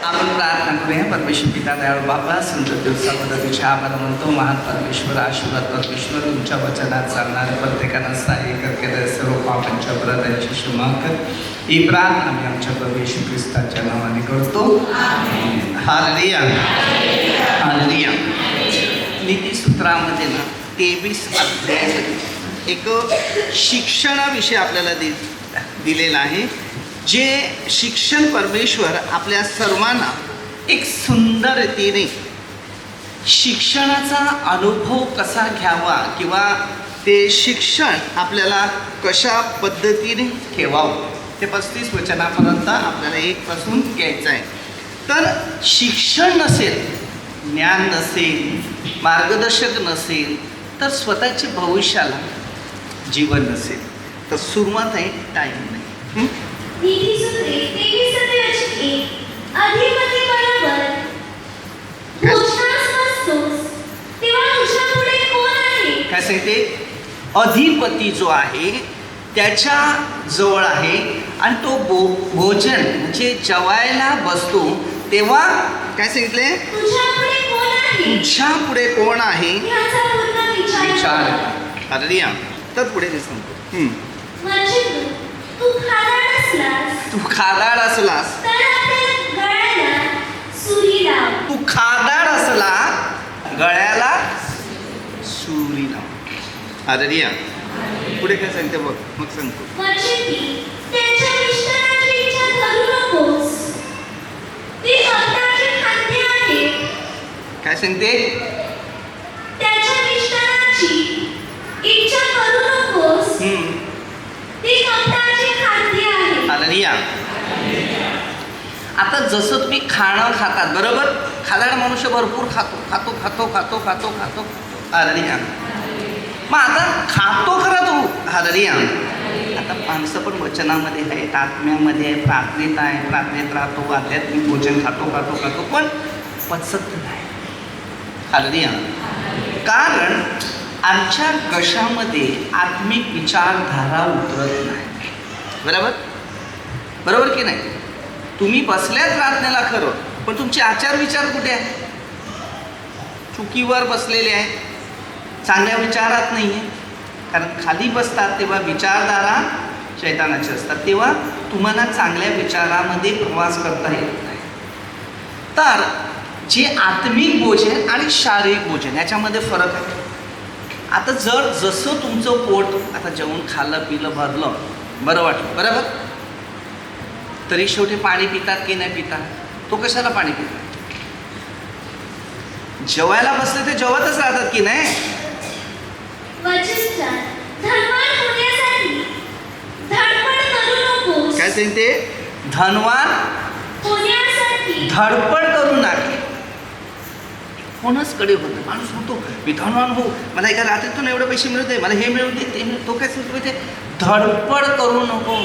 आपण प्रार्थना करूया. परमेश्वर पिता दयाळू बाबा, सुंदर दिवसाबद्दल तुझे आभार म्हणतो. महान परमेश्वर, आशीर्वाद परमेश्वर, तुमच्या वचनात चालणाऱ्या प्रत्येकानं सहाय्य कर, केलं सर्व पापांच्या अपराधांची क्षमा कर. ही प्रार्थना मी आमच्या प्रभू येशू ख्रिस्ताच्या नावाने करतो. Hallelujah, hallelujah. नीतिसूत्रामध्ये ना 23 अध्यायामध्ये एक शिक्षणाविषयी आपल्याला दिलेलं आहे. जे शिक्षण परमेश्वर आपल्या सर्वांना एक सुंदर रीतीने शिक्षणाचा अनुभव कसा घ्यावा किंवा ते शिक्षण आपल्याला कशा पद्धतीने ठेवावं ते 35 वचनापर्यंत आपल्याला 1 पासून घ्यायचं आहे. तर शिक्षण नसेल, ज्ञान नसेल, मार्गदर्शक नसेल, तर स्वतःच्या भविष्याला जीवन नसेल. तर सुरुवात आहे टाईम नाही. नीतिसूत्रे 23:1 अधिपती बरोबर भोजनास बसतोस तेव्हा तुझ्यापुढे कोण आहे? काय सांगते? अधिपती जो आहे त्याच्या जवळ आहे आणि तो भोजन म्हणजे जेवायला बसतो तेव्हा काय सांगितले? तुझ्यापुढे कोण आहे? तुझ्या पुढे कोण आहे ह्याचा पूर्ण विचार कर. अरे तर पुढे ते सांगतो. म्हणजे तू खादाड असलास, तू खादाड असलास तर आपल्या गळ्याला सुरी लाव. तू खादाड असला गळ्याला सुरी लाव. अरे पुढे काय सांगते बघ, मग सांगतो. म्हणजे त्यांच्या मिस्टरांची इच्छा धरू नकोस, ती स्वतःची खाद्य आहे. काय सांगते? त्याच्या मिस्टरांची इच्छा करू नकोस, ती स्वतःची खाद्य आहे. हालेलुया. आता जसं तुम्ही खाणं खातात बरोबर, खादाड मनुष्य भरपूर खातो खातो खातो खातो खातो खातो हालेलुया. मग आता खातो खरा तो हालेलुया. आता माणसं पण वचनामध्ये आहेत, आत्म्यामध्ये आहे, प्रार्थनेत आहे, प्रार्थनेत राहतो, आध्यात्मिक भोजन खातो खातो खातो पण पचत नाही. हालेलुया. कारण आमच्या कशामध्ये आत्मिक विचारधारा उतरत नाही. बरोबर बरोबर की नाही? तुम्ही बसल्यात प्रार्थनेला खरं, पण तुमचे आचार विचार कुठे आहे? चुकीवर बसलेले आहेत, चांगल्या विचारात नाही आहे. कारण खाली बसतात तेव्हा विचारधारा शैतानाची असतात, तेव्हा तुम्हाला चांगल्या विचारामध्ये प्रवास करता येत नाही. तर जे आत्मिक भोजन आणि शारीरिक भोजन याच्यामध्ये फरक आहे. आता जर जसं तुमचं पोट आता जेवण खाल्लं पिलं भरलं बरं वाटलं बरोबर, तरी शेवटी पाणी पितात की नाही पितात? तो कशाला पाणी पितात? जेवायला बसले ते जेवतच राहतात की नाही? धनवान होण्यासाठी धडपड करू नकोस. काय सांगते? धनवान होण्यासाठी धडपड करू नका. कोणच कडे होतं माणूस म्हणतो मी धनवान हो, मला एका रात्रीतून एवढे पैसे मिळते, मला हे मिळते ते मिळते. तो काय सांगतो ते धडपड करू नको.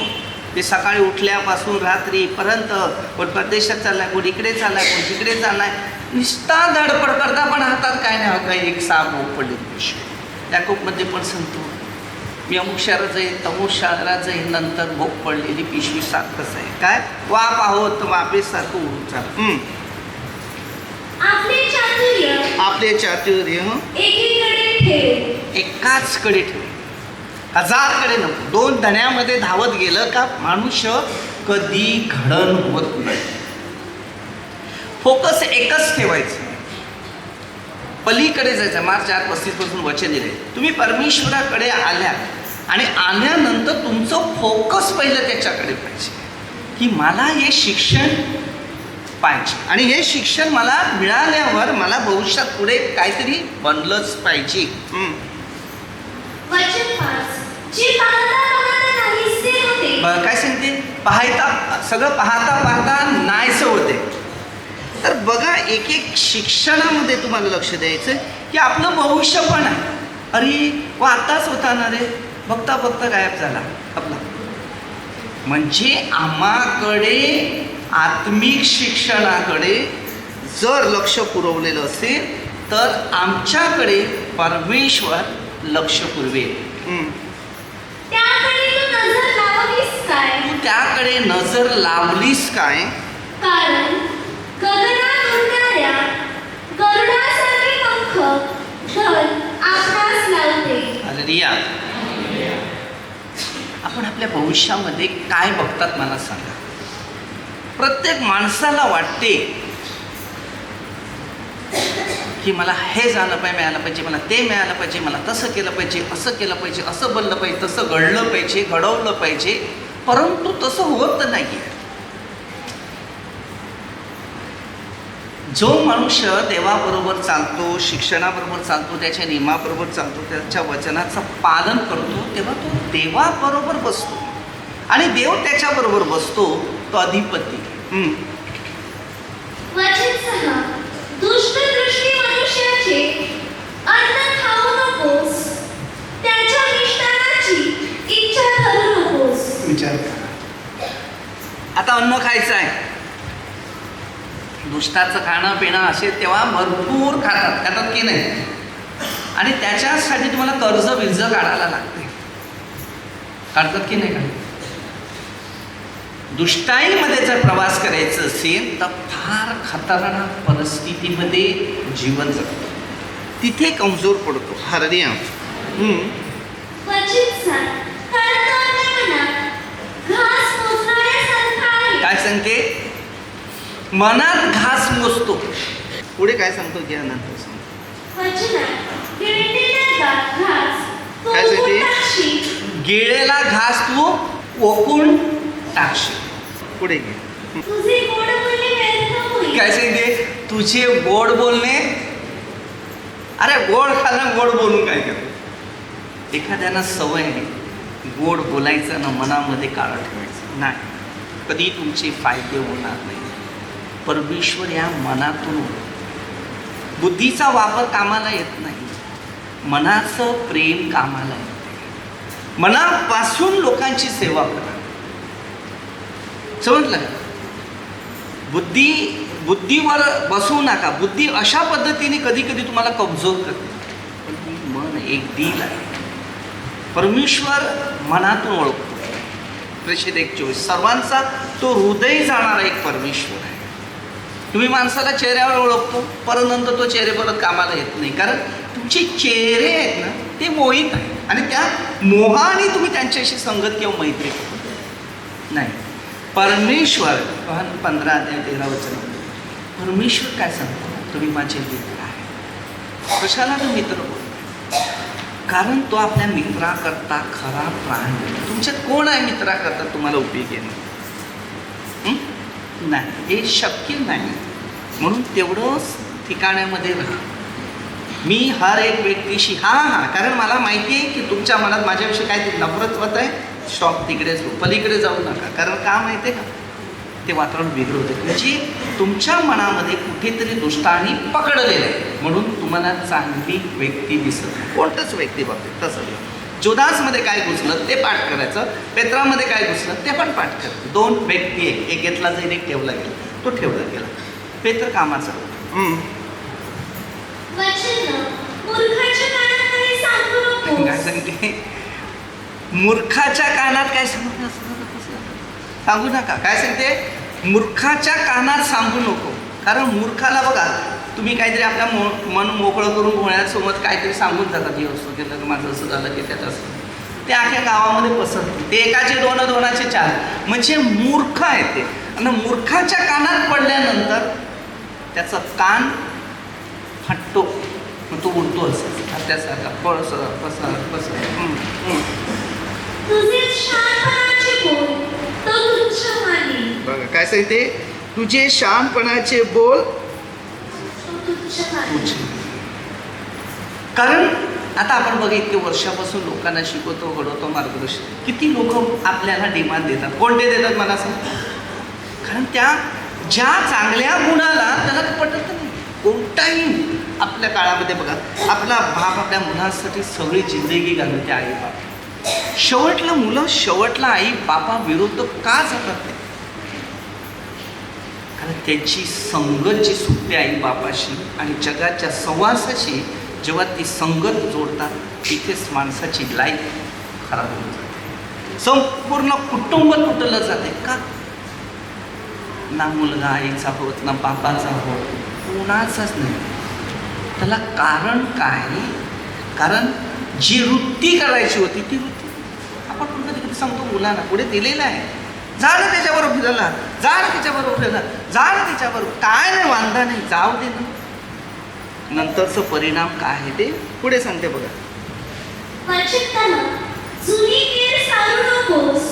ते सकाळी उठल्यापासून रात्रीपर्यंत कोण परदेशात चाललाय, कोण इकडे चाललाय, कोण तिकडे चाललाय, नुसता धडपड करता पण हातात काय नाही होत. एक साप पडले पिशवी त्या कोपमध्ये पण सांगतो मी अमुक शहरात जाईल, तमुक शहरात जाईल, नंतर भोग पडलेली पिशवी सारखंच आहे. काय वाप आहोत वापेसारखं उडून चाल. आपले चातुर्य एकीकडे ठेव, एकाच कडे ठेव, 1000 कडे नको. 2 धण्यामध्ये धावत गेलं का मनुष्य कधी घडण होत नाही. फोकस एकच ठेवायचं, पलीकडे जायचं. मार्च 4:35 पासून वचन दिले, तुम्ही परमेश्वराकडे आल्यात आणि आल्यानंतर तुमचं फोकस पहिलं त्याच्याकडे पाहिजे की मला हे शिक्षण पाहिजे आणि हे शिक्षण मला मिळाल्यावर मला भविष्यात पुढे काहीतरी बनलंच पाहिजे. काय सांगते? सगळं पाहता नाहीसं होते. तर बघा एक शिक्षणामध्ये तुम्हाला लक्ष द्यायचं की आपलं भविष्य पण आहे. अरे व आताच होता ना रे, बघता बघता गायब झाला आपला. म्हणजे आम्हाकडे आत्मिक शिक्षणाकडे जर लक्ष पुरवलेलं असेल तर आमच्याकडे परमेश्वर लक्ष पुरवेल. तू त्याकडे नजर लावलीस काय? कारण आयुष्यामध्ये काय बघतात मला सांगा. प्रत्येक माणसाला वाटते की मला हे झालं पाहिजे, मिळालं पाहिजे, मला ते मिळालं पाहिजे, मला तसं केलं पाहिजे, असं केलं पाहिजे, असं बनलं पाहिजे, तसं घडलं पाहिजे, घडवलं पाहिजे. परंतु तसं होत नाही. जो मनुष्य देवाबरोबर चालतो, शिक्षणाबरोबर चालतो, त्याच्या नियमाबरोबर चालतो, त्याच्या वचनाचं पालन करतो, तेव्हा तो देवाबरोबर बसतो आणि देव त्याच्याबरोबर बसतो. तो अधिपती. वचन 6. दुष्ट दृष्टी मनुष्याचे अन्न खाऊ नकोस, त्याच्या मिष्टानाची इच्छा करू नकोस. विचार करा. आता अन्न खायचं आहे. दुष्टाचं खाणं पिणं असेल तेव्हा भरपूर खातात की नाही. आणि त्याच्यासाठी तुम्हाला कर्ज बिर्ज काढायला लागते. काढतात की नाही काढतात. दुष्टाईमध्ये जर प्रवास करायचं असेल तर फार खतरनाक परिस्थितीमध्ये जीवन जगतो. तिथे कमजोर पडतो. हरदिया. वचन 7. कर्तव्य मनात घास मोजणाऱ्यासारखा आहे. काय सांगते. मनात घास मोजतो. पुढे काय सांगतो घ्या नंतर सांगतो. वचनात गिळलेला घास तू काय सांगते? ओकून टाकशील. गिळलेला घास तू ओकून टाकशील. पुढे घे. तुझे गोड बोलणे व्यर्थ होईल. काय सांगते. तुझे गोड बोलणे. अरे गोड खाणं, गोड बोलून काय करतो. एखाद्याला सवय आहे गोड बोलायचं ना, मनामध्ये काळं ठेवायचं नाही. कधी तुमचे फायदे होणार नाही. परमेश्वर या मनातून. बुद्धीचा वापर कामाला येत नाही, मनाचं प्रेम कामाला येते. मनापासून लोकांची सेवा करा. समजलं का. बुद्धीवर बसवू नका. बुद्धी अशा पद्धतीने कधी कधी तुम्हाला कमजोर करते. पण मन एक दिल आहे. परमेश्वर मनातून ओळखतो. प्रेषित 1:24. सर्वांचा तो हृदय जाणारा एक परमेश्वर आहे. तुम्ही माणसाला चेहऱ्यावर ओळखतो, परंतु तो चेहरे परत कामाला येत नाही. कारण तुमचे चेहरे आहेत ना ते मोहित आहे आणि त्या मोहाने तुम्ही त्यांच्याशी संगत किंवा मैत्री करतो नाही. परमेश्वर 15:13 परमेश्वर काय सांगतो. तुम्ही माझे मित्र आहे. कशाला तो मित्र बोलतो. कारण तो आपल्या मित्राकरता खरा प्राण देतो. तुमच्यात कोण आहे मित्राकरता तुम्हाला उपयोग येणं. नाही, हे शक्य नाही. म्हणून तेवढंच ठिकाणामध्ये राहा. मी हर एक व्यक्तीशी कारण मला माहिती आहे की तुमच्या मनात माझ्याविषयी काहीतरी नफरत होत आहे. स्टॉप तिकडेच पलीकडे जाऊ नका. कारण का माहिती आहे का, ते वातावरण वेगळं होतं. म्हणजे तुमच्या मनामध्ये कुठेतरी दुष्टाने पकडलेलं आहे. म्हणून तुम्हाला चांगली व्यक्ती दिसत नाही. कोणतंच व्यक्ती बघते तसं. जोदासमध्ये काय घुसलं ते पाठ करायचं. पेत्रामध्ये काय घुसलं ते पण पाठ करायचं. 2 व्यक्ती आहे. एक घेतला जाईल, एक ठेवला गेला. तो ठेवला गेला. पेत्र कामाचा. काय सांगते. मूर्खाच्या कानात काय सांगू नका. काय सांगते. मूर्खाच्या कानात सांगू नको. कारण मूर्खाला बघा, तुम्ही काहीतरी आपल्या मन मोकळं करून कोणासोबत काहीतरी सांगून जातात. हे असं केलं की माझं असं झालं की त्याचं असं. ते अख्या गावामध्ये पसरतं. ते एकाचे 2, 2चे 4. म्हणजे मूर्ख आहे ते. आणि मूर्खाच्या कानात पडल्यानंतर त्याचा कान फाटतो. मग तो उडतो असं त्यासारखा पसर. बघा काय सांगते. तुझे शहाणपणाचे बोल. कारण आता आपण बघा इतके वर्षापासून लोकांना शिकवतो, घडवतो, मार्गदर्शन. किती लोक आपल्याला डिमांड देतात. कोणते देतात मला सांग. कारण त्या ज्या चांगल्या गुणाला त्याला पटत नाही. कोणताही आपल्या काळामध्ये बघा, आपला बाप आपल्या मुलांसाठी सगळी जिंदगी घालवते. आई बाप शेवटला मुलं शेवटला आई बापा विरुद्ध का जातात नाही. कारण त्यांची संगत जी सुटते आई बापाशी आणि जगाच्या सहवासाशी जेव्हा ती संगत जोडतात तिथेच माणसाची लाईफ खराब होऊन जाते. संपूर्ण कुटुंब तुटलं जाते. का. ना मुलगा आईचा होत, ना बापाचा होत, कोणाचाच नाही. त्याला कारण काय. कारण जी वृत्ती करायची होती ती वृत्ती आपण कधी कधी सांगतो मुलांना, पुढे दिलेलं आहे, जा ना त्याच्याबरोबर फिरायला, जा ना त्याच्याबरोबर फिरायला, जा ना त्याच्याबरोबर, काय नाही वांधा नाही, जाऊ दे ना. नंतरचं परिणाम काय आहे ते पुढे सांगते बघा. वाचिताना जुनी कीर सारू नकोस,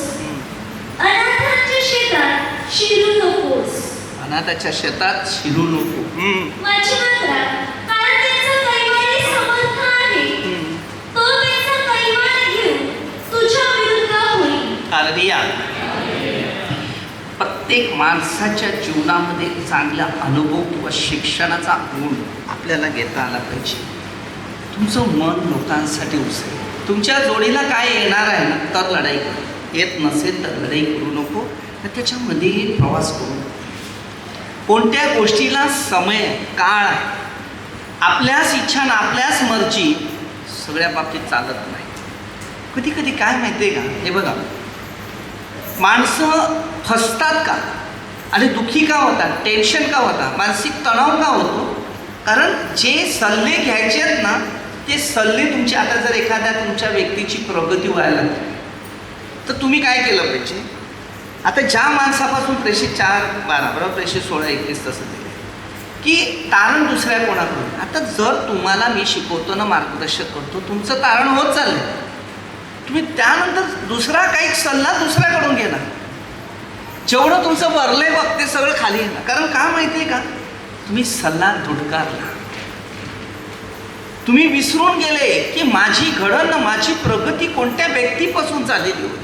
अनाथांच्या शेतात शिरू नकोस. अनाथाच्या शेतात शिरू नको. माझी मात्रा, कारण त्यांचा कैवारी समर्थ आहे, तो त्यांचा कैवार घेऊन तुझ्या विरुद्ध होईल. हालेलुया. प्रत्येक माणसाच्या जीवनामध्ये चांगला अनुभव किंवा शिक्षणाचा गुण आपल्याला घेता आला पाहिजे. तुमचं मन लोकांसाठी उचलेल. तुमच्या जोडीला काय येणार आहे ना, तर लढाई कर. येत नसेल तर लढाई करू नको, तर त्याच्यामध्ये प्रवास करू. कोणत्या गोष्टीला समय काळ आहे. आपल्याच इच्छा आणि आपल्याच मर्जी सगळ्या बाबतीत चालत नाही. कधी कधी काय माहिती आहे का, हे बघा, माणसं फसतात का आणि दुःखी का होतात, टेन्शन का होतात, मानसिक तणाव का होतो, कारण जे सल्ले घ्यायचे आहेत ना, ते सल्ले तुमचे, आता जर एखाद्या तुमच्या व्यक्तीची प्रगती व्हायला लागली तर तुम्ही काय केलं पाहिजे. आता ज्या माणसापासून प्रेषित 4:12 बरोबर, प्रेषित 16:21 तसं दिलं की तारण दुसऱ्या कोणाकडून. आता जर तुम्हाला मी शिकवतो ना, मार्गदर्शक करतो, तुमचं तारण होत चाललंय, तुम्ही त्यानंतर दुसरा काही सल्ला दुसऱ्याकडून घेणार, जेवढं तुमचं भरलंय बघ ते सगळं खाली येणार. कारण का माहिती आहे का, तुम्ही सल्ला धुडकारला. तुम्ही विसरून गेले की माझी घडण, माझी प्रगती कोणत्या व्यक्तीपासून झालेली होती.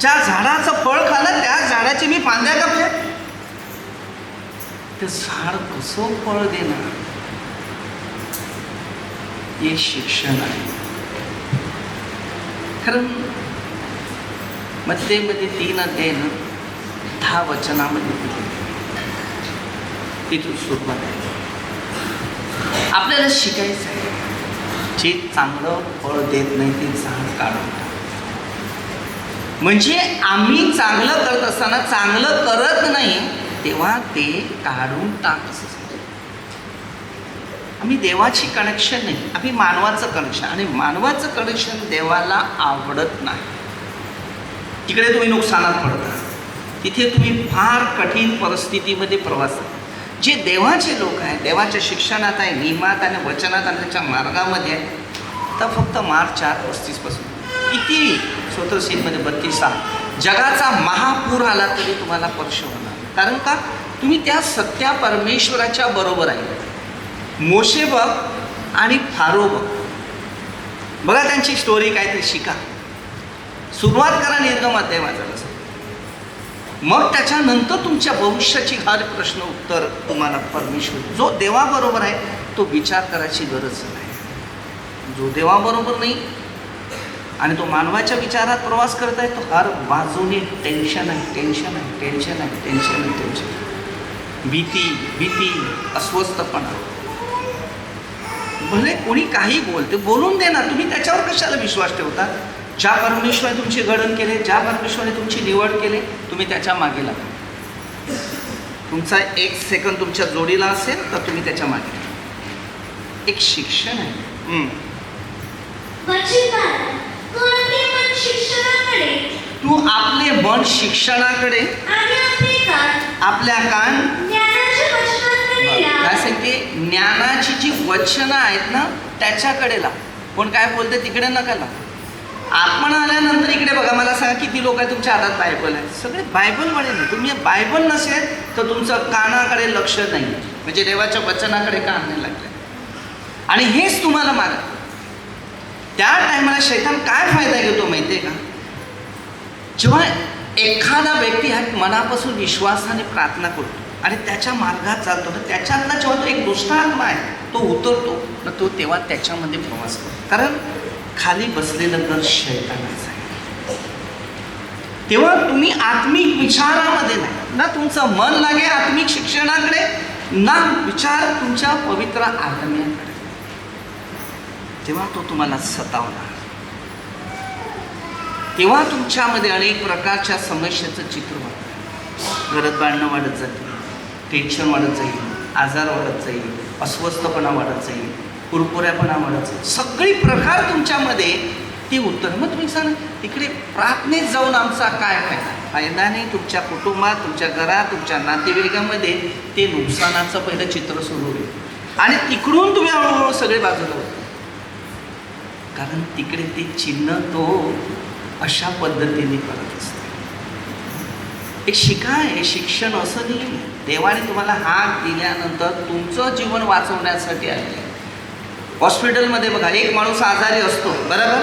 ज्या झाडाचं फळ खाल्लं त्या झाडाची मी फांद्या कापल्या, ते झाड कसं फळ देणार. हे शिक्षण आहे. कारण मध्ये 3 अध्याय 10 वचनामध्ये दिले, तिथून सुरुवात आहे. आपल्याला शिकायचं आहे. जे चांगलं फळ देत नाही ते झाड काढून टाक. म्हणजे आम्ही चांगलं करत असताना चांगलं करत नाही तेव्हा ते काढून टाक. आम्ही देवाची कनेक्शन नाही, आम्ही मानवाचं कनेक्शन, आणि मानवाचं कनेक्शन देवाला आवडत नाही. तिकडे तुम्ही नुकसानात पडता, तिथे तुम्ही फार कठीण परिस्थितीमध्ये प्रवास करता. जे देवाचे लोक आहेत, देवाच्या शिक्षणात आहे, नियमात आणि वचनात आणि त्याच्या मार्गामध्ये आहे, तर फक्त मार्च 4:35 पासून किती स्वतःशीमध्ये 32 जगाचा महापूर आला तरी तुम्हाला स्पर्श होणार. कारण का, तुम्ही त्या सत्या परमेश्वराच्या बरोबर आहे. मोशे बघ आणि फारो बघ, बघा त्यांची स्टोरी काहीतरी शिका. सुरुवात करा निर्गमाध्याय वाचायला, मग त्याच्यानंतर तुमच्या भविष्याची हर प्रश्न उत्तर तुम्हाला परमेश्वर, जो देवाबरोबर आहे तो विचार करायची गरज नाही. जो देवाबरोबर नाही आणि तो मानवाच्या विचारात प्रवास करत आहे, तो हर बाजूने टेन्शन आहे, टेन्शन आहे, टेन्शन आहे, टेन्शन आहे, टेन्शन, भीती, अस्वस्थपणा. भले कोणी काही बोलते, बोलून दे ना, तुम्ही त्याच्यावर कशाला विश्वास ठेवता. ज्या परमेश्वराने तुमची घडण केले, ज्या परमेश्वराने तुमची निवड केले, तुम्ही त्याच्या मागे लागा. तुमचा 1 सेकंद तुमच्या जोडीला असेल तर तुम्ही त्याच्या मागे लागा. एक शिक्षण आहे. तू आपले मन शिक्षणाकडे, आपल्या कान काय सांगते, ज्ञानाची जी वचनं आहेत ना त्याच्याकडे लाव. कोण काय बोलते तिकडे नका लाव. आपण आल्यानंतर इकडे बघा, मला सांगा किती लोक आहे तुमच्या हातात बायबल आहे. सगळे बायबलवाले नाही. तुम्ही बायबल नसेल तर तुमचं कानाकडे लक्ष नाही, म्हणजे देवाच्या वचनाकडे कान नाही लागले. आणि हेच तुम्हाला माग त्या टायमाला शैतान काय फायदा घेतो माहिती आहे का, जेव्हा एखादा व्यक्ती हा मनापासून विश्वासाने प्रार्थना करतो आणि त्याच्या मार्गात चालतो, तर त्याच्यातला जेव्हा तो एक दुष्ट आत्मा आहे तो उतरतो ना, तो तेव्हा त्याच्यामध्ये प्रवास करतो. कारण खाली बसलेलं तर शैतानच आहे. तेव्हा तुम्ही आत्मिक विचारामध्ये नाही ना, तुमचं मन लागे आत्मिक शिक्षणाकडे ना, विचार तुमच्या पवित्र आत्म्याकडे, तेव्हा तो तुम्हाला सतावणार. तेव्हा तुमच्यामध्ये अनेक प्रकारच्या समस्येचं चित्र वाटतं. घरात भांडणं वाढत जातील, टेन्शन वाढत जाईल, आजार वाढत जाईल, अस्वस्थपणा वाढत जाईल, कुरकुऱ्यापणा वाढत जाईल, सगळी प्रकार तुमच्यामध्ये ती उत्तर. मग तुम्ही सांगा तिकडे प्रार्थनेत जाऊन आमचा काय फायदा नाही. तुमच्या कुटुंबात, तुमच्या घरात, तुमच्या नातेवाईकामध्ये ते नुकसानाचं पहिलं चित्र सुरू होईल आणि तिकडून तुम्ही हळूहळू सगळे बाजूला होते. कारण तिकडे ते चिन्ह तो अशा पद्धतीने करत असते. एक हे शिक्षण असं नाही. देवाने तुम्हाला हाक दिल्यानंतर तुमचं जीवन वाचवण्यासाठी आहे. हॉस्पिटलमध्ये बघा, एक माणूस आजारी असतो बरोबर,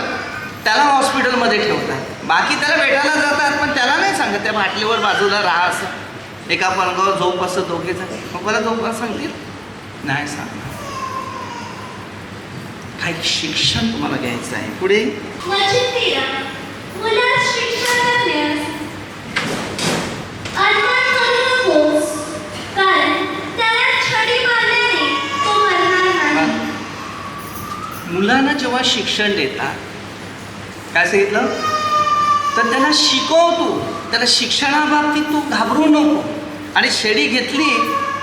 त्याला हॉस्पिटलमध्ये ठेवतात, बाकी त्याला भेटायला जातात, पण त्याला नाही सांगत त्या बाटलीवर बाजूला राहा असं. एका पलंगावर झोप असं दोघेच, मग मला झोप सांगतील नाही सांगणार. काही शिक्षण तुम्हाला घ्यायचं आहे. पुढे मुलास शिक्षण करण्यास अडचण करू नकोस, कारण त्याला छडी मारल्याने तो मरणार नाही. मुलांना जेव्हा शिक्षण देतात, काय सांगितलं तर त्याला शिकवतो. त्याला शिक्षणाबाबतीत तू घाबरू नको. आणि छडी घेतली,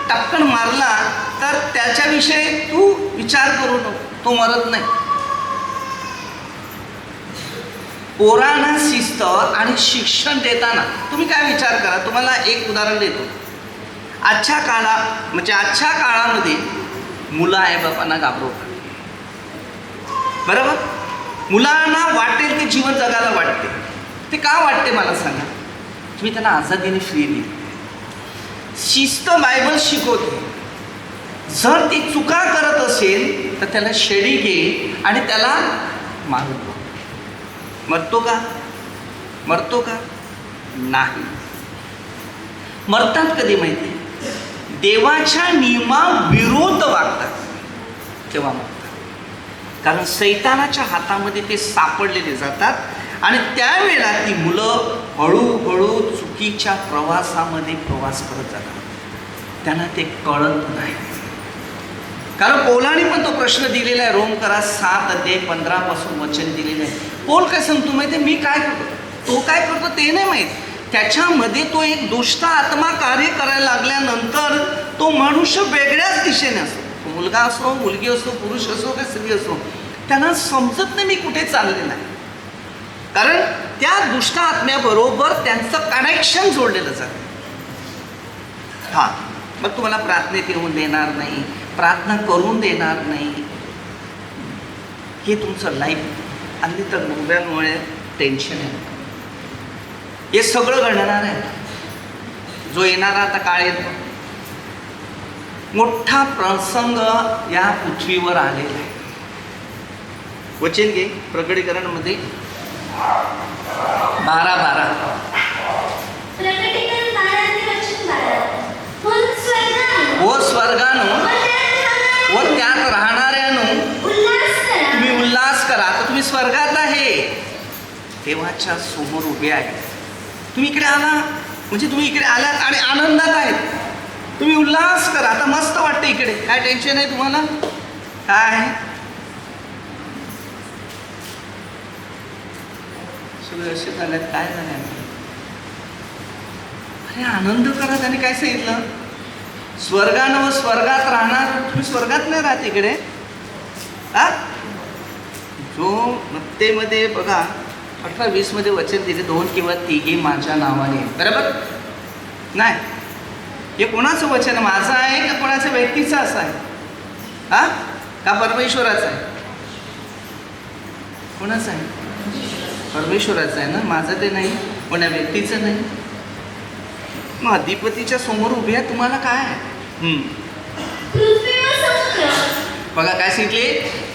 टपकन मारला तर त्याच्याविषयी तू विचार करू नको, तो मरत नाही. पोरांना शिस्त आणि शिक्षण देताना तुम्ही काय विचार करा. तुम्हाला एक उदाहरण देतो. आजच्या काळामध्ये मुलं आईबापांना घाबरवतात बरोबर. मुलांना वाटेल ते जीवन जगायला वाटते. ते का वाटते मला सांगा. तुम्ही त्यांना आझादीने फ्री दिली. शिस्त बायबल शिकवते. जर ती चुका करत असेल तर त्याला शेडी घे आणि त्याला मारतो. मरतो का नाही. मरतात कधी माहिती, देवाच्या नियमाविरोध वागतात तेव्हा मरतात. कारण सैतानाच्या हातामध्ये ते सापडलेले जातात आणि त्यावेळेला ती मुलं हळूहळू चुकीच्या प्रवासामध्ये प्रवास करत जातात. त्यांना ते कळत नाही. कारण पौलाने पण तो प्रश्न दिलेला आहे. रोम करा 7:15 वचन दिलेलं आहे. पौल काय सांगतो माहिती आहे, मी काय करतो, तो काय करतो ते नाही माहीत. त्याच्यामध्ये तो एक दुष्ट आत्मा कार्य करायला लागल्यानंतर तो मनुष्य वेगळ्याच दिशेने असतो. तो मुलगा असो, मुलगी असो, पुरुष असो का स्त्री असो, त्यांना समजत नाही मी कुठे चाललेला आहे. कारण त्या दुष्ट आत्म्याबरोबर त्यांचं कनेक्शन जोडलेलं जातं. हां, मग तुम्हाला प्रार्थनेत येऊन देणार नाही, प्रार्थना करून देणार नाही. हे तुमचं लाईफ आणि तर मोबाईलमुळे टेन्शन आहे. हे सगळं घडणार आहे. जो येणारा आता काळ येतो, मोठा प्रसंग या पृथ्वीवर आलेला आहे. वचन घे प्रकटीकरणमध्ये 12:12. व स्वर्गानो व त्यात राहणाऱ्यानो तुम्ही उल्हास करा. आता तुम्ही स्वर्गात आहे, देवाच्या समोर उभे आहे. तुम्ही इकडे आला म्हणजे तुम्ही इकडे आलात आणि आनंदात आहेत. तुम्ही उल्हास करा. आता मस्त वाटते इकडे, काय टेन्शन आहे तुम्हाला. काय सगळे असे झाल्यात, काय झालं. अरे आनंद करा. त्याने काय सांगितलं, स्वर्गानं व स्वर्गात राहणार. तुम्ही स्वर्गात नाही राहत इकडे. हा, जो मत्तेमध्ये बघा 18:20 वचन दिले, 2 किंवा 3 माझ्या नावाने, बरोबर नाही. हे कोणाचं वचन आहे, माझं आहे का कोणाच्या व्यक्तीचं असं आहे. हा, का परमेश्वराचं आहे. कोणाचं आहे, परमेश्वराचं आहे ना. माझं ते नाही, कोणा व्यक्तीचं नाही. मग अधिपतीच्या समोर उभे आहे. तुम्हाला काय आहे. बघा काय सांगितले,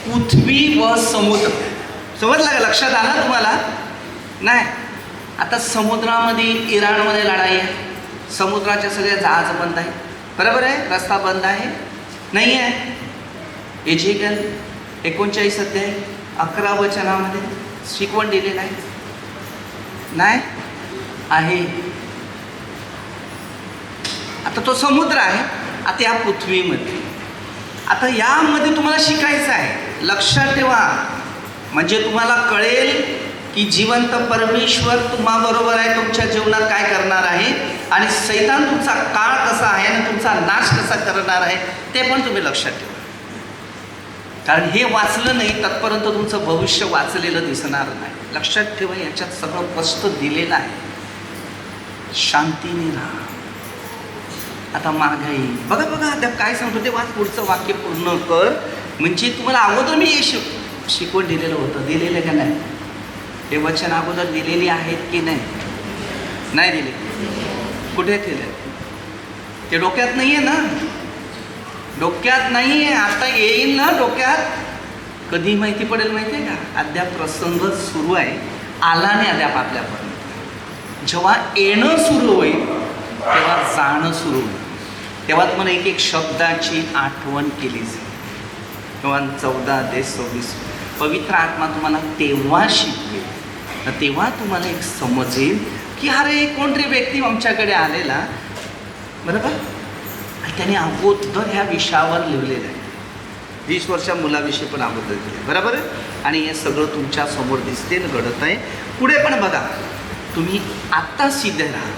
पृथ्वी व समुद्र. समजलं का, लक्षात आलं तुम्हाला. नाही, आता समुद्रामध्ये इराणमध्ये लढाई आहे. समुद्राच्या सगळ्या जहाज बंद आहे, बरोबर आहे, रस्ता बंद आहे नाही आहे. एजेकल 39 अध्याय 11 वचनामध्ये शिकवण दिलेलं आहे. नाही आहे. आता तो समुद्र आहे, आता या पृथ्वीमध्ये. आता यामध्ये तुम्हाला शिकायचं आहे. लक्षात ठेवा, म्हणजे तुम्हाला कळेल की जिवंत परमेश्वर तुम्हाबरोबर आहे, तुमच्या जीवनात काय करणार आहे आणि सैतान तुमचा काळ कसा आहे आणि तुमचा नाश कसा करणार आहे ते पण तुम्ही लक्षात ठेवा. कारण हे वाचलं नाही तत्पर्यंत तुमचं भविष्य वाचलेलं दिसणार नाही. लक्षात ठेवा, याच्यात सगळं स्पष्ट दिलेलं आहे. शांतीने राहा. आता महागाई बघा बघा, आता काय सांगतो ते वाच, पुढचं वाक्य पूर्ण कर. म्हणजे तुम्हाला अगोदर मी हे शिकवण दिलेलं होतं, दिलेलं का नाही? हे वचन अगोदर दिलेली आहेत की नाही? नाही दिले. कुठे दिले? ते डोक्यात नाही आहे ना, डोक्यात नाही आहे. आता येईल ना डोक्यात. कधी माहिती पडेल माहिती आहे का? अद्याप प्रसंग सुरू आहे, आला नाही अद्याप आपल्यापर्यंत. जेव्हा येणं सुरू होईल तेव्हा जाणं सुरू होईल. तेव्हा तुम्हाला एक एक शब्दाची आठवण केली जाईल. किंवा 14-26 पवित्र आत्मा तुम्हाला तेव्हा शिकवेल, तर तेव्हा तुम्हाला एक समजेल की अरे कोणतरी व्यक्ती आमच्याकडे आलेला, बरोबर, आणि त्याने अगोदर ह्या विषयावर लिहिलेलं आहे. 20 वर्षा मुलाविषयी पण अगोदर दिलं, बरोबर आहे. आणि हे सगळं तुमच्या समोर दिसते घडत आहे. पुढे पण बघा, तुम्ही आत्ता सिद्धे राहा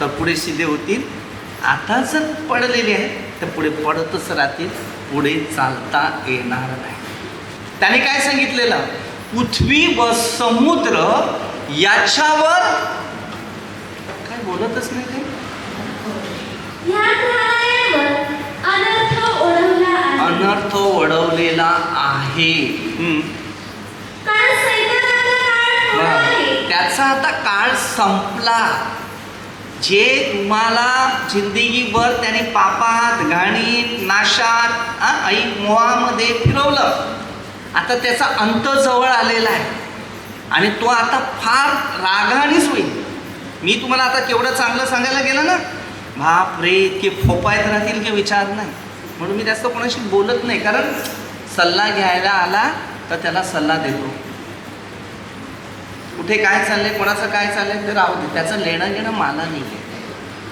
तर पुढे सिद्धे होतील. आता जर पडलेले आहेत तर पुढे पडतच राहतील, पुढे चालता येणार नाही. त्याने काय सांगितलेलं? पृथ्वी व समुद्र याच्यावर काय बोलतच नाही ते. अनर्थ ओढवलेला आहे. त्याचा आता काळ संपला. जे तुम्हाला जिंदगीभर त्याने पापात, घाणीत, नाशात, ऐक मोहामध्ये फिरवलं, आता त्याचा अंत जवळ आलेला आहे. आणि तो आता फार रागानेच होईल. मी तुम्हाला आता केवढं चांगलं सांगायला गेलं ना, बाप रे इतके फोपायत राहतील की विचार नाही. म्हणून मी जास्त कोणाशी बोलत नाही, कारण सल्ला घ्यायला आला तर त्याला सल्ला देतो. कुठे काय चाललंय, कोणाचं काय चाललंय तर राहू दे, त्याचं लेणं घेणं मला नाही आहे.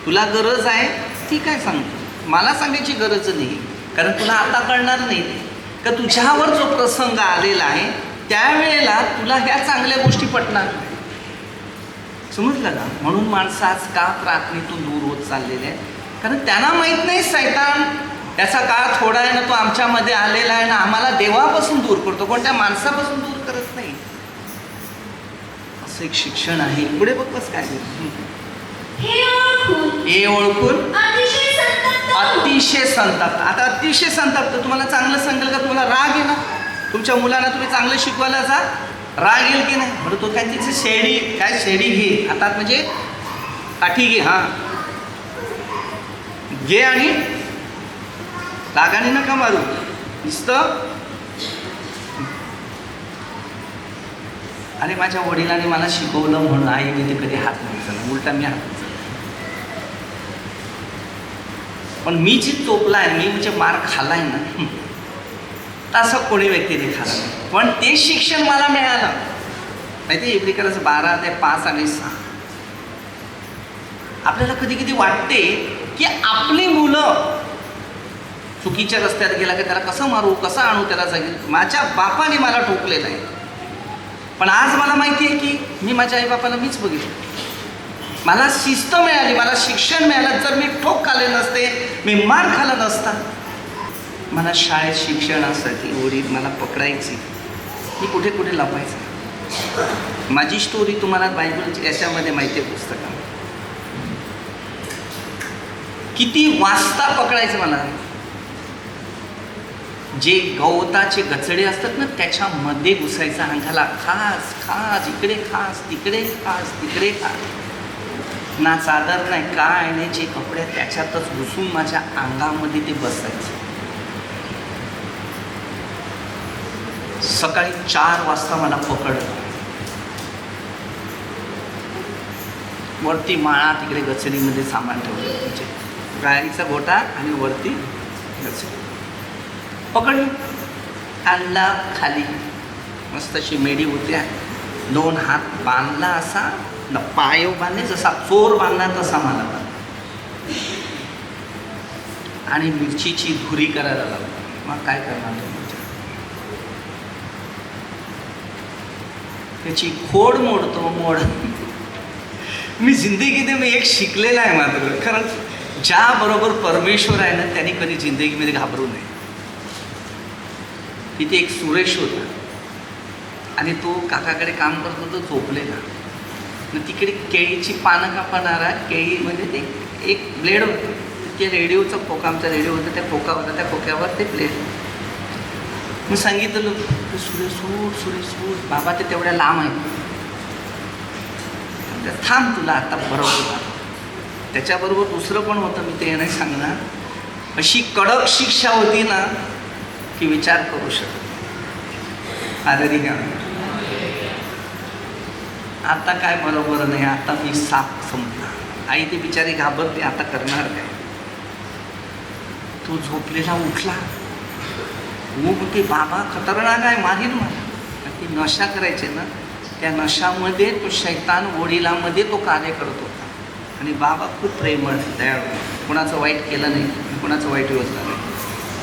तुला गरज आहे ठीक आहे सांगतो, मला सांगायची गरज नाही, कारण तुला आता कळणार नाही का तुझ्यावर जो प्रसंग आलेला आहे त्यावेळेला तुला ह्या चांगल्या गोष्टी पटणार. समजलं का? म्हणून माणसं आज का प्रार्थनेतून दूर होत चाललेले आहे, कारण त्यांना माहीत नाही सैतान त्याचा काळ थोडा आहे ना, तो आमच्यामध्ये आलेला आहे ना, आम्हाला देवापासून दूर करतो, कोणत्या माणसापासून दूर करत नाही. असं एक शिक्षण आहे. पुढे बघ बस काय हे ओळखून अतिशय संताप्त. आता अतिशय संताप्त तुम्हाला चांगलं सांगेल का? तुम्हाला राग येणार, तुमच्या मुलांना तुम्ही चांगलं शिकवायला जा, राग येईल की नाही? बरं तो काय तिची शेडी, काय शेडी घे हातात, म्हणजे काठी घे, हां घे आणि रागाने नका मारू. नुसतं अरे माझ्या वडिलांनी मला शिकवलं म्हणून आईने ते कधी हात नाही उचलला, उलटा मी हात उचलला. पण मी जी चोपला आहे, मी म्हणजे मार खाल्लाय ना, तसं कोणी व्यक्तीने खाल्ला नाही. पण ते शिक्षण मला मिळालं माहिती. इब्रिकराचं 12 ते 5 आणि 6. आपल्याला कधी कधी वाटते की आपली मुलं चुकीच्या रस्त्यात गेला की त्याला कसं मारू, कसं आणू, त्याला जाईल. माझ्या बापाने मला ठोकलेलं आहे, पण आज मला माहिती आहे की मी माझ्या आईबापाला मीच बघितलं. मला शिस्त मिळाली, मला शिक्षण मिळालं. जर मी ठोक खाल्ले नसते, मी मार खाल्ला नसता, मला शाळेत शिक्षणासाठी वडील मला पकडायची, मी कुठे कुठे लपायचं. माझी स्टोरी तुम्हाला बायबलची याच्यामध्ये माहिती आहे, पुस्तकामध्ये किती वाजता पकडायचं मला. जे गवताचे गचडे असतात ना त्याच्यामध्ये घुसायचा, अंगाला खास खास, इकडे खास, तिकडे खास, तिकडे खास, ना चादर नाही काय नाही, जे कपडे त्याच्यातच घुसून माझ्या अंगामध्ये ते बसायचे. सकाळी 4 वाजता मला पकडलं, वरती माळा, तिकडे गचडीमध्ये सामान ठेवलं, म्हणजे गाडीचा गोटा आणि वरती गचडी. पकडलं, आणला खाली, मस्त अशी मेडी होत्या, 2 हात बांधला असा, न पाय बांधले, जसा चोर बांधला तसा मला बांधला, आणि मिरचीची धुरी करायला लागला. मग काय करणार त्याची खोड मोडतो मोड. मी जिंदगीने मी एक शिकलेला आहे मात्र, कारण ज्या बरोबर परमेश्वर आहे ना त्यांनी कधी जिंदगीमध्ये घाबरू नये. तिथे एक सुरेश होता आणि तो काकाकडे काम करत होता, झोपलेला. मग तिकडे केळीची पानं कापणारा, केळी म्हणजे ते एक ब्लेड होतं, ते रेडिओचा खोका, आमचा रेडिओ होता, त्या खोका होता, त्या खोक्यावर ते ब्लेड. मी सांगितलं सुरेश सोड, सुरेश सोड. बाबा ते तेवढ्या लांब आहे, थांब तुला आता बरोबर. त्याच्याबरोबर दुसरं पण होतं, मी ते नाही सांगणार. अशी कडक शिक्षा होती ना की विचार करू शकत. आदरी का आता काय बरोबर नाही, आता मी साप संपला. आई ती बिचारी घाबरते, आता करणार काय. तो झोपलेला उठला, ते बाबा खतरनाक आहे, मारीन मला. ती नशा करायचे ना, त्या नशामध्ये तो शैतान वडिलामध्ये तो कार्य करत होता. आणि बाबा खूप प्रेमळ, दयाळू, कुणाचं वाईट केलं नाही, कुणाचं वाईट योजना नाही.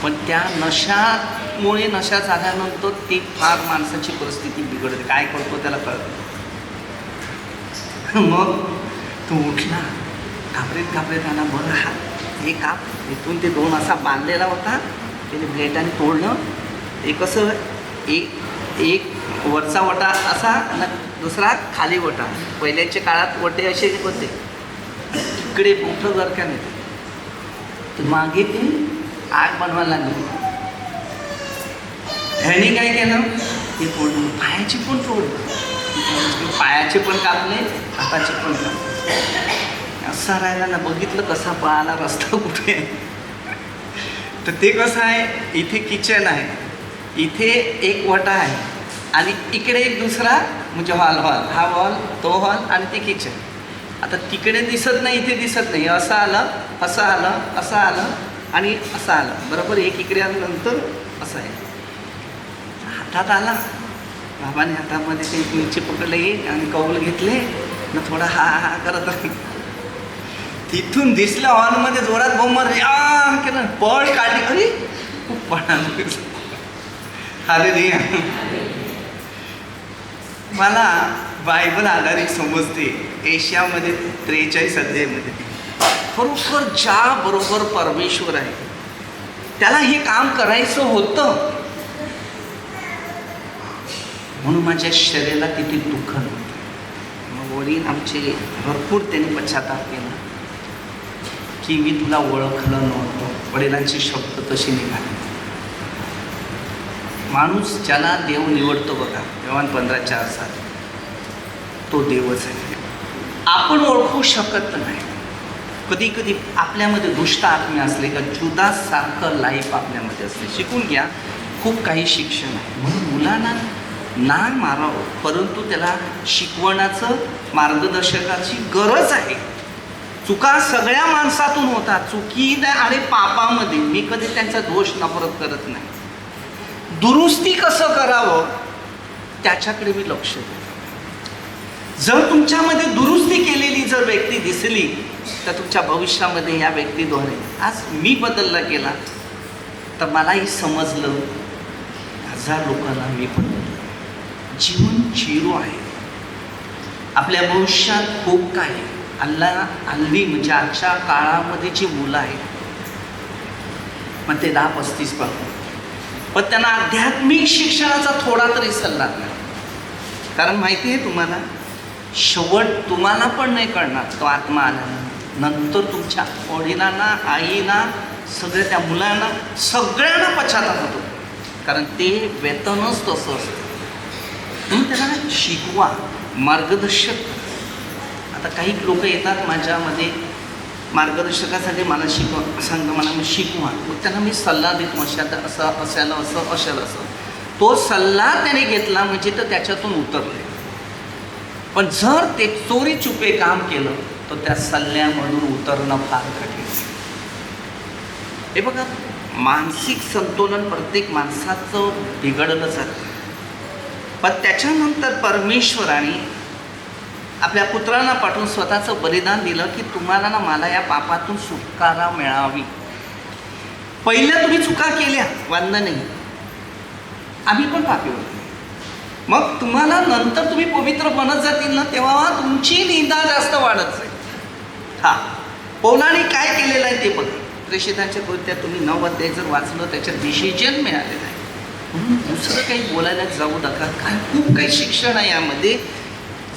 पण त्या नशामुळे, नशा झाल्यानंतर ती फार माणसाची परिस्थिती बिघडते. काय करतो त्याला कळत. मग तो उठला, घाबरेत त्यांना बरं हात हे काप, इथून ते 2 असा बांधलेला होता, त्याने ब्लेडाने तोडलं. एक कसं एक वरचा वटा असा आणि दुसरा खाली वटा. पहिल्याच्या काळात वटे असे होते, इकडे मोठं गरक्याने तर मागे ते आग बनवायला लागली. ह्याने काय केलं, ते तोडलं, पायाची पण तोडलं, पायाचे पण कापले, हाताचे पण कापले. असा राहिला ना, बघितलं कसा पळाला, रस्ता कुठे. तर ते कसं आहे, इथे किचन आहे, इथे एक वटा आहे आणि इकडे एक दुसरा म्हणजे हॉल, हा हॉल, तो हॉल आणि ते किचन. आता तिकडे दिसत नाही, इथे दिसत नाही. असं आलं, असं आलं, असं आलं आणि असं आलं, बरोबर. एक इकडे आलं, नंतर असं आहे. हातात आला, बाबाने हातामध्ये ते मिरची पकडले आणि कौल घेतले ना, थोडा हा हा करत आहे. तिथून दिसलं हॉलमध्ये जोरात बोंबर केलं, पळ काढली. अरे खूप पळालं. अरे रे, मला बायबल आधारित समजते. एशियामध्ये 43 अध्यायामध्ये खरोखर ज्या बरोबर परमेश्वर आहे त्याला हे काम करायचं होतं, म्हणून माझ्या शरीराला तिथे दुःख नव्हतं. मग वडील आमचे भरपूर त्यांनी पश्चाताप केला की मी तुला ओळखलं नव्हतं. वडिलांचे शब्द तसे निघाले. माणूस ज्याला देव निवडतो बघा, योहान 15:4, तो देवच आहे. आपण ओळखू शकत नाही. कधी कधी आपल्यामध्ये दुष्ट आत्मे असले का जुदास सारखं लाईफ आपल्यामध्ये असते. शिकून घ्या, खूप काही शिक्षण आहे. म्हणून मुलांना नाही मारावं, परंतु त्याला शिकवण्याचं, मार्गदर्शकाची गरज आहे. चुका सगळ्या माणसातून होतात. चुकी आणि पापामध्ये मी कधी त्यांचा दोष नफरत करत नाही. दुरुस्ती कसं करावं त्याच्याकडे मी लक्ष देतो. जर तुमच्यामध्ये दुरुस्ती केलेली जर व्यक्ती दिसली तर तुमच्या भविष्यामध्ये या व्यक्तीद्वारे आज मी बदलला गेला तर मलाही समजलं, 1000 लोकांना मी पण बदललं. जीवन झिरो आहे. आपल्या भविष्यात खूप काय आहे. हल्ली म्हणजे आजच्या काळामध्ये जी मुलं आहेत मग ते 10-35 पाहतो, पण त्यांना आध्यात्मिक शिक्षणाचा थोडा तरी सल्ला नाही. कारण माहिती आहे तुम्हाला, शेवट तुम्हाला पण नाही कळणार तो आत्मा आल्यानंतर. तुमच्या वडिलांना, आईना, सगळ्या त्या मुलांना, सगळ्यांना पश्चाताप होतो. कारण ते वेतनच तसं असतं. म्हणून त्यांना शिकवा, मार्गदर्शक. आता काही लोक येतात माझ्यामध्ये मार्गदर्शकासाठी, मला सांगतो मला मी शिकवा. मग त्यांना मी सल्ला देतो, असं असायला असं, असायला असं. तो सल्ला त्याने घेतला म्हणजे तर त्याच्यातून उतरले. पण जर ते चोरी चुपे काम केलं तर त्या सल्ल्यामधून उतरणं फार कठीण. हे बघा, मानसिक संतुलन प्रत्येक माणसाचं बिघडलं जातं. पण त्याच्यानंतर परमेश्वराने आपल्या पुत्रांना पाठवून स्वतःचं बलिदान दिलं की तुम्हाला ना, मला या पापातून सुटकारा मिळावी. पहिल्या तुम्ही चुका केल्या, वांद नाही, आम्ही पण पापी होतो. मग तुम्हाला नंतर तुम्ही पवित्र बनत जातील ना, तेव्हा तुमची निंदा जास्त वाढत जाईल. हा, पौलाने काय केलेलं आहे ते बघा. प्रेषितांच्या कृत्यात तुम्ही 9 अध्याय जर वाचलं, त्याच्यात डिसिजन मिळालेलं आहे. म्हणून दुसरं काही बोलायला जाऊ नका. काय खूप काही शिक्षण आहे यामध्ये.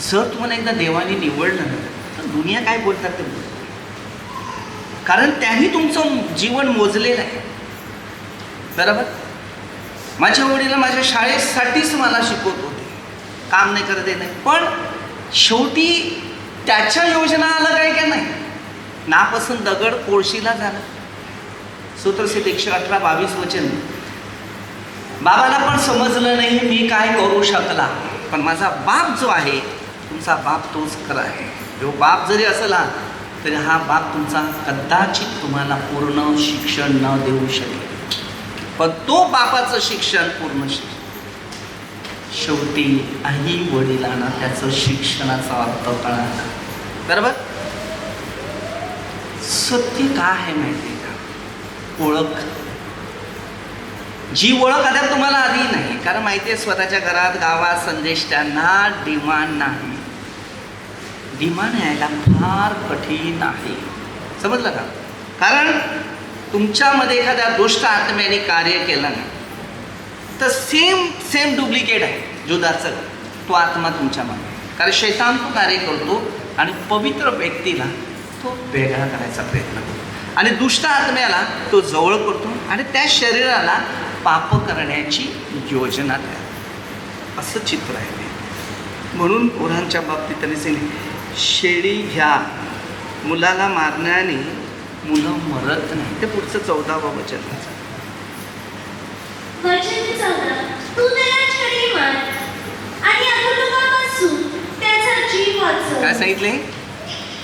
जर तुम्हाला एकदा देवाने निवडलं ना तर दुनिया काय बोलतात ते बोल, कारण त्यांनी तुमचं जीवन मोजलेलं आहे. बरोबर. माझ्या वडील माझ्या शाळेसाठीच मला शिकवत होते, काम नाही करत नाही, पण शेवटी त्याच्या योजना आलं काय का नाही. नापासून दगड कोळशीला झाला. सूत्रसिद्ध 118:22 वचन. बाबाला पण समजलं नाही मी काय करू शकला, पण माझा बाप जो आहे तुमचा बाप तोच खरा आहे. जो बाप जरी असला तरी हा बाप तुमचा कदाचित तुम्हाला पूर्ण शिक्षण न देऊ शकेल, पण तो बापाचं शिक्षण पूर्ण शेवटी आई वडिलांना त्याचं शिक्षणाचा अर्थ कळाला. बरोबर. सत्य काय आहे माहिती आहे का? ओळख. जी ओळख आता तुम्हाला आधी नाही, कारण माहिती आहे स्वतःच्या घरात गावात संदेश त्यांना डिमांड नाही. डिमांड यायला फार कठीण आहे. समजलं का? कारण तुमच्यामध्ये एखाद्या दुष्ट आत्म्याने कार्य केलं ना तर सेम डुप्लिकेट आहे जुदाचं तो आत्मा तुमच्यामध्ये. कारण शैतान तो कार्य करतो आणि पवित्र व्यक्तीला तो वेगळा करायचा प्रयत्न करतो आणि दुष्ट आत्म्याला तो जवळ करतो आणि त्या शरीराला पाप करण्याची योजना तयार. असं चित्र आहे ते. म्हणून पोरांच्या बाबतीत त्यांनी सांगितले शेळी घ्या, मुलाला मारण्याने मुलं मरत नाही. ते पुढचं 14वं वचन. तू त्याला छडी मार आणि अधोलोकापासून त्याचा जीव वाचव. काय सांगितले?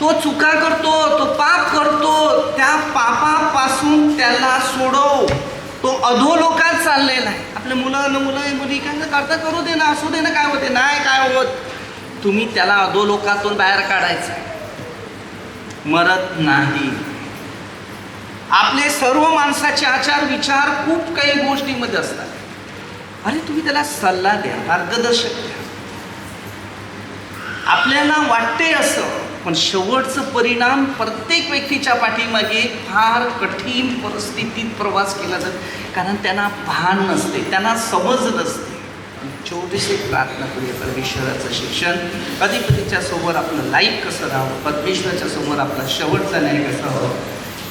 तो चुका करतो, तो पाप करतो, त्या पापापासून त्याला सोडव. तो अधोलोकात चाललेला आहे. आपल्या मुलं मुली काय करता करू दे ना, असू दे ना, काय होते नाही काय होत. तुम्ही त्याला अधोलोकातून बाहेर काढायचं, मरत नाही. आपले सर्व माणसाचे आचार विचार खूप काही गोष्टींमध्ये असतात. अरे तुम्ही त्याला सल्ला द्या, मार्गदर्शक द्या. आपल्याला वाटते असं, पण शेवटचं परिणाम प्रत्येक व्यक्तीच्या पाठीमागे फार कठीण परिस्थितीत प्रवास केला जातो, कारण त्यांना भान नसते, त्यांना समज नसते. छोटीशी प्रार्थना करूया. परमेश्वराचं शिक्षण, अधिपतीच्या समोर आपलं लाईफ कसं राहावं, परमेश्वराच्या समोर आपला शेवटचा न्याय कसा हवं,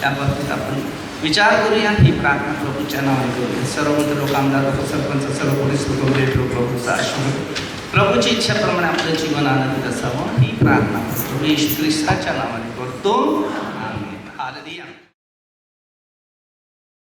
त्या बाबतीत आपण विचार करूया. ही प्रार्थना प्रभूच्या नावाने करूया. सर्व लोक, आमदार लोक, सरपंच, सर्व पोलीस लोक, प्रभूचा आशीर्वाद, प्रभूची इच्छाप्रमाणे आपलं जीवन आनंदित असावं ही प्रार्थना प्रभू येशू ख्रिस्ताच्या नावाने करतो. आमेन. हालेलुया.